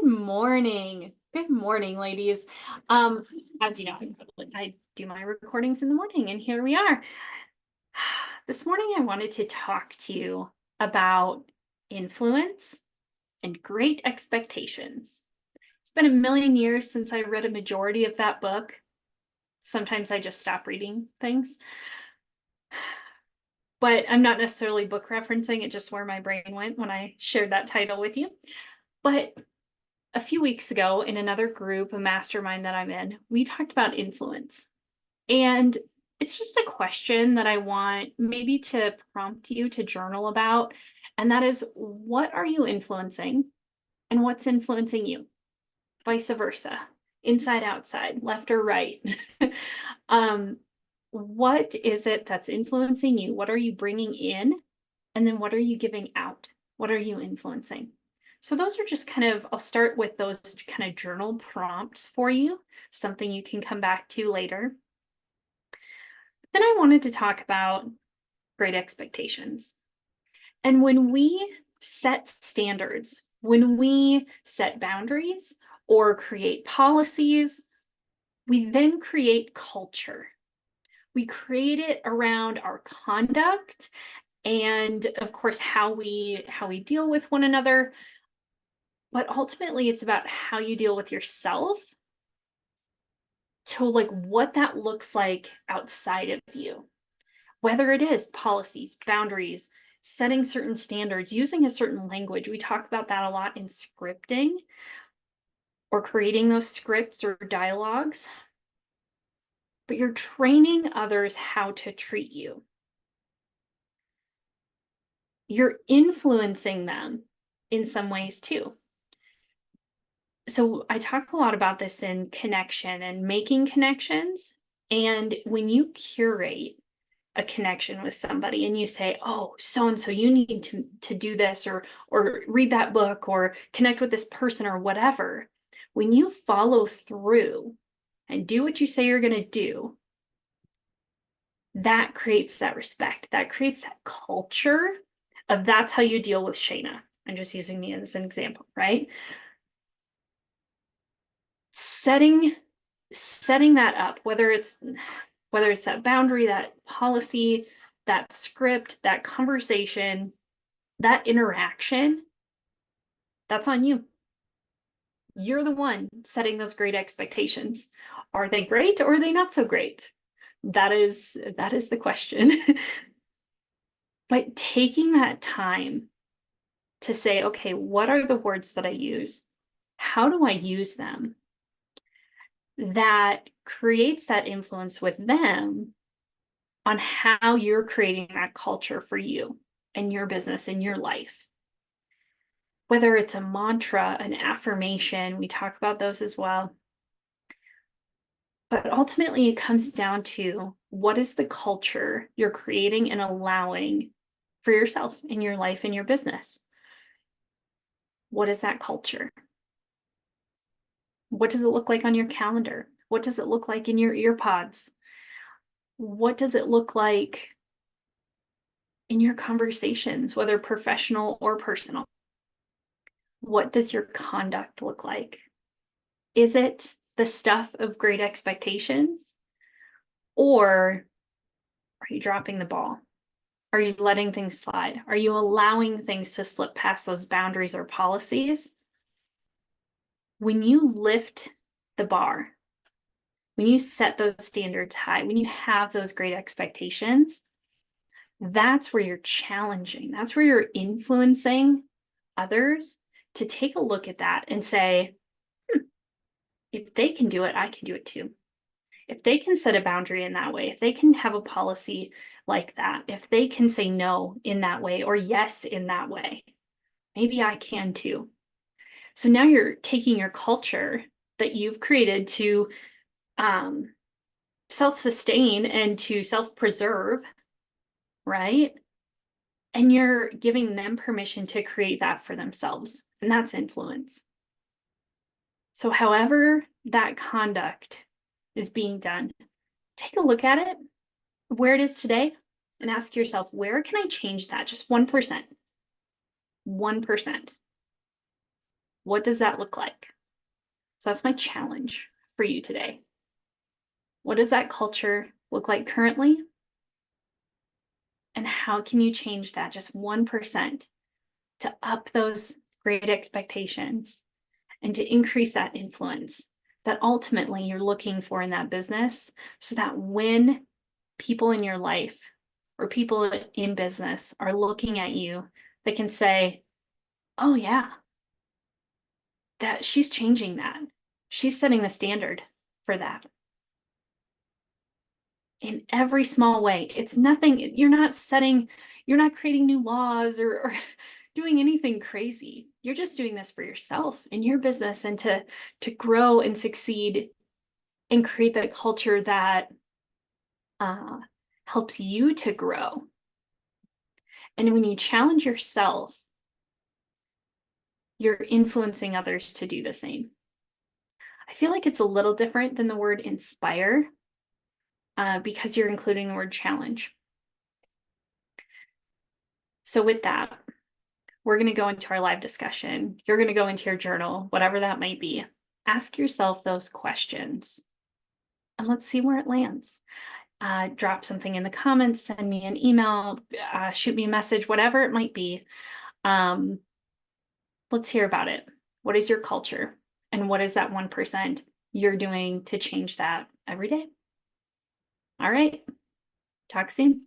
morning. Good morning, ladies. Um, as you know, I do my recordings in the morning, and here we are. This morning, I wanted to talk to you about influence and great expectations. It's been a million years since I read a majority of that book. Sometimes I just stop reading things, but I'm not necessarily book referencing it, just where my brain went when I shared that title with you. But a few weeks ago in another group, a mastermind that I'm in, we talked about influence. And it's just a question that I want maybe to prompt you to journal about. And that is, what are you influencing and what's influencing you? Vice versa, inside, outside, left or right. um, what is it that's influencing you? What are you bringing in? And then what are you giving out? What are you influencing? So those are just kind of, I'll start with those kind of journal prompts for you, something you can come back to later. Then I wanted to talk about great expectations. And when we set standards, when we set boundaries or create policies, we then create culture. We create it around our conduct and, of course, how we deal with one another. But ultimately, it's about how you deal with yourself, to like what that looks like outside of you, whether it is policies, boundaries, setting certain standards, using a certain language. We talk about that a lot in scripting or creating those scripts or dialogues. But you're training others how to treat you. You're influencing them in some ways too. So I talk a lot about this in connection and making connections. And when you curate a connection with somebody and you say, oh, so-and-so, you need to do this or read that book or connect with this person or whatever, when you follow through and do what you say you're going to do, that creates that respect. That creates that culture of that's how you deal with Shaina. I'm just using me as an example, right? Setting that up, whether it's that boundary, that policy, that script, that conversation, that interaction, that's on you. You're the one setting those great expectations. Are they great or are they not so great? That is the question. But taking that time to say, okay, what are the words that I use? How do I use them? That creates that influence with them on how you're creating that culture for you and your business and your life. Whether it's a mantra, an affirmation, we talk about those as well. But ultimately, it comes down to what is the culture you're creating and allowing for yourself in your life and your business? What is that culture? What does it look like on your calendar? What does it look like in your ear pods? What does it look like in your conversations, whether professional or personal? What does your conduct look like? Is it the stuff of great expectations? Or are you dropping the ball? Are you letting things slide? Are you allowing things to slip past those boundaries or policies? When you lift the bar, when you set those standards high, when you have those great expectations, that's where you're challenging. That's where you're influencing others to take a look at that and say, if they can do it, I can do it too. If they can set a boundary in that way, if they can have a policy like that, if they can say no in that way or yes in that way, maybe I can too. So now you're taking your culture that you've created to self-sustain and to self-preserve, right? And you're giving them permission to create that for themselves. And that's influence. So however that conduct is being done, take a look at it, where it is today, and ask yourself, where can I change that? Just 1%. 1%. What does that look like? So that's my challenge for you today. What does that culture look like currently? And how can you change that just 1% to up those great expectations and to increase that influence that ultimately you're looking for in that business, so that when people in your life or people in business are looking at you, they can say, oh, yeah, that she's changing that. She's setting the standard for that in every small way. It's nothing, you're not creating new laws or doing anything crazy. You're just doing this for yourself and your business, and to grow and succeed and create that culture that uh, helps you to grow. And when you challenge yourself, you're influencing others to do the same. I feel like it's a little different than the word inspire, because you're including the word challenge. So with that, we're going to go into our live discussion. You're going to go into your journal, whatever that might be. Ask yourself those questions and let's see where it lands. Drop something in the comments, send me an email, shoot me a message, whatever it might be. Let's hear about it. What is your culture? And what is that 1% you're doing to change that every day? All right. Talk soon.